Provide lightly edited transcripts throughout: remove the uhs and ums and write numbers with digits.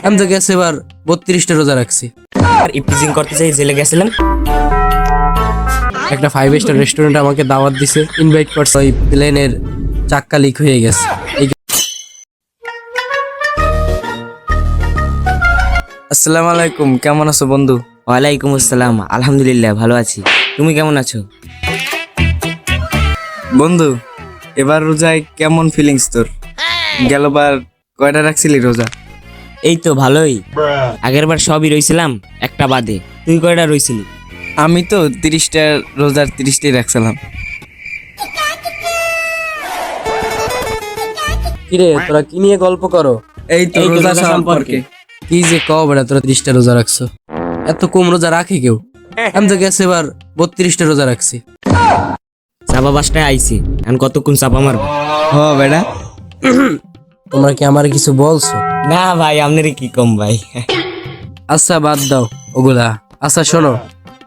আমি তো গেছে এবার 32টা রোজা রাখছি। আর ইফতিজিং করতে চাই জেলে গেছিলাম। একটা 5 স্টার রেস্টুরেন্ট আমাকে দাওয়াত দিছে, ইনভাইট করছে। ওই প্লেনের চাক্কা লিক হয়ে গেছে। আসসালামু আলাইকুম, কেমন আছো বন্ধু? ওয়ালাইকুম আসসালাম, আলহামদুলিল্লাহ ভালো আছি। তুমি কেমন আছো? বন্ধু, এবার রোজায় কেমন ফিলিংস তোর? গেলবার কয়টা রাখছিলি রোজা? এই তো ভালোই। আগের বার সবই রইছিলাম, একটা বাদে। তুই কয়টা রইছিলি? আমি তো 30টা রোজার 30টাই রাখছিলাম। কিরে তোরা কি নিয়ে গল্প করো? এই তো রোজা সম্পর্কে। কি যে কও বেটা, তোরা 30টা রোজা রাখছো? এত কম রোজা রাখে কেউ? আমি তো গেছে এবার 32টা রোজা রাখছি। চাপা বাসটায় আইছি, এখন কতক্ষণ চাপা মারবো? হ বেটা, তোমরা কি আমার কিছু বলছো? না ভাই, আপনারই কি কম ভাই। আচ্ছা বাদ দাও ওগুলা। আচ্ছা শোনো,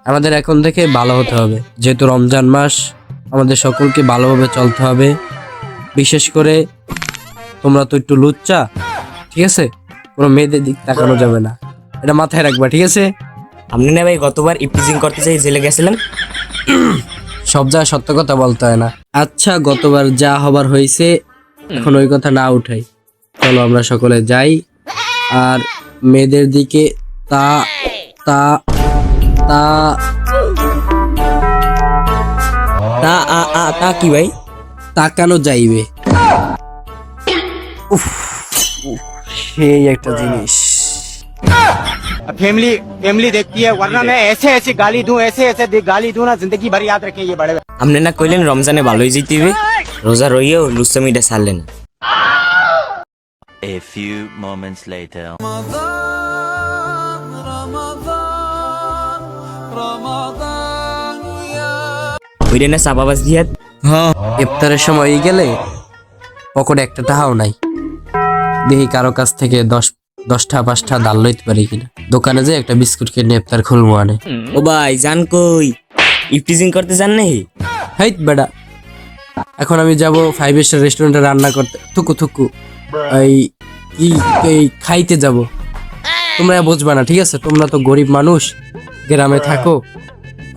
আমাদের এখন থেকে ভালো হতে হবে। যেহেতু রমজান মাস, আমাদের সকলকে ভালোভাবে চলতে হবে। বিশেষ করে তোমরা তো একটু লুচ্চা, ঠিক আছে? কোনো মেয়েদের দিক তাকানো যাবে না, এটা মাথায় রাখবা, ঠিক আছে? আপনি না ভাই গতবার ইফতিজিং করতে চাই জেলে গেছিলাম। সব যা সত্য কথা বলতে হয় না। আচ্ছা গতবার যা হবার হয়েছে, এখন ওই কথা না উঠাই। চলো আমরা সকলে যাই, আর মেয়েদের দিকে তা তা তা তা কি ভাই? তাকানো যাইবে। উফ, সেই একটা জিনিস। फैमिली देखती है, वरना मैं ऐसे ऐसे गाली दूं, ऐसे ऐसे गाली दूं ना, जिंदगी भर याद रखें ये बड़े। আপনি না কইলেন রমজানে ভালোই জিতিবে, রোজা রইয়েও লুচ্চামিটা ছাড়লেন। A few moments later. ওইটা না চাপাবাজ দিয়াত। হ্যাঁ ইফতারের সময় গেলে পকেটে একটা টাকাও নাই। দেখি কারো কাছ থেকে 10টা 5টা ডাল লইতে পারি কিনা। দোকানে যে একটা বিস্কুট কিনে ইফতার খুলবো আনে। ও ভাই জান কই, ইফতিজিং করতে যান নাই? হাইট বেটা, এখন আমি যাব 5 স্টার রেস্টুরেন্টে রান্না করতে। থুকু এই খাইতে যাব। তোমরা বুঝবা না, ঠিক আছে? তোমরা তো গরিব মানুষ, গ্রামে থাকো।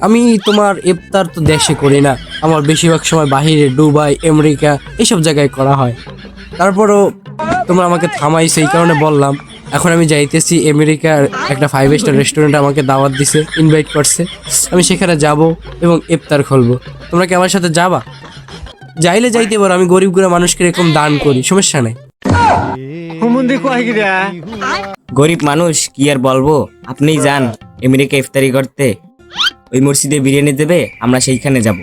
আমি তোমার ইফতার তো দেশে করি না, আমার বেশিরভাগ সময় বাহিরে, দুবাই, আমেরিকা এইসব জায়গায় করা হয়। তারপরও তোমরা আমাকে থামাইছো, এই কারণে বললাম। এখন আমি যাইতেছি আমেরিকার একটা 5 স্টার রেস্টুরেন্টে আমাকে দাওয়াত দিছে, ইনভাইট করছে। আমি সেখানে যাব এবং ইফতার খুলবো। তোমরা কি আমার সাথে যাবা? যাইলে যাইতে পারো, আমি গরিব গুড়া মানুষকে এরকম দান করি, সমস্যা নাই। গরিব মানুষ কি আর বলবো, আপনিই যান আমেরিকা ইফতারি করতে। ওই মসজিদে বিরিয়ানি দেবে, আমরা সেইখানে যাব।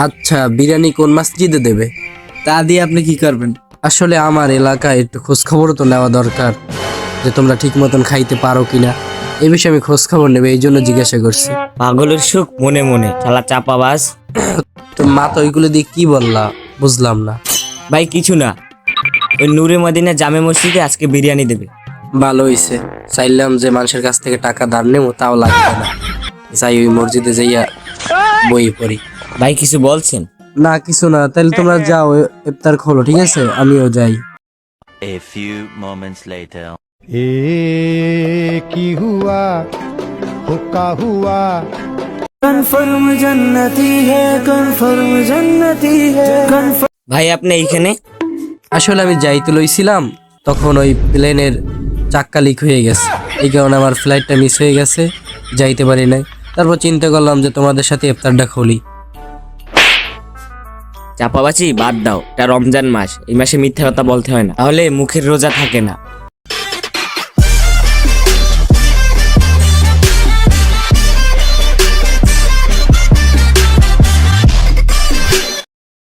আচ্ছা, বিরিয়ানি কোন মসজিদে দেবে? তা দিয়ে আপনি কি করবেন? আসলে আমার এলাকায় একটু খোঁজ খবরও তো নেওয়া দরকার, যে তোমরা ঠিক মতন খাইতে পারো কিনা। এই বিষয়ে আমি খোঁজ খবর নেবে, এই জন্য জিজ্ঞাসা করছি। পাগলের সুখ মনে মনে, শালা চাপাবাজ। তো মা তো ওইগুলো দিয়ে কি বললা, বুঝলাম না। ভাই কিছু না, ওই নূরে মদিনা জামে মসজিদে আজকে বিরিয়ানি দেবে। ভালো হইছে, চাইলাম যে মানুষের কাছ থেকে টাকা ধার নেবো, তাও লাগবে না। যাই ওই মসজিদে যাইয়া বই পড়ি। ভাই কিছু বলছেন? না কিছু না, তাহলে তোমরা যাও ইফতার খোলো, ঠিক আছে? আমিও যাই। A few moments later. की हुआ हुक्का हुआ ভাই আপনি এইখানে? আসলে আমি যাইতে লইছিলাম, তখন ওই প্লেনের চাক্কা লিক হয়ে গেছে। এই কারণে আমার ফ্লাইটটা মিস হয়ে গেছে, যাইতে পারি নাই। তারপর চিন্তা করলাম যে তোমাদের সাথে ইফতারটা খুলি। চাপাবাজি বাদ দাও, এটা রমজান মাস, এই মাসে মিথ্যা কথা বলতে হয় না, তাহলে মুখের রোজা থাকে না।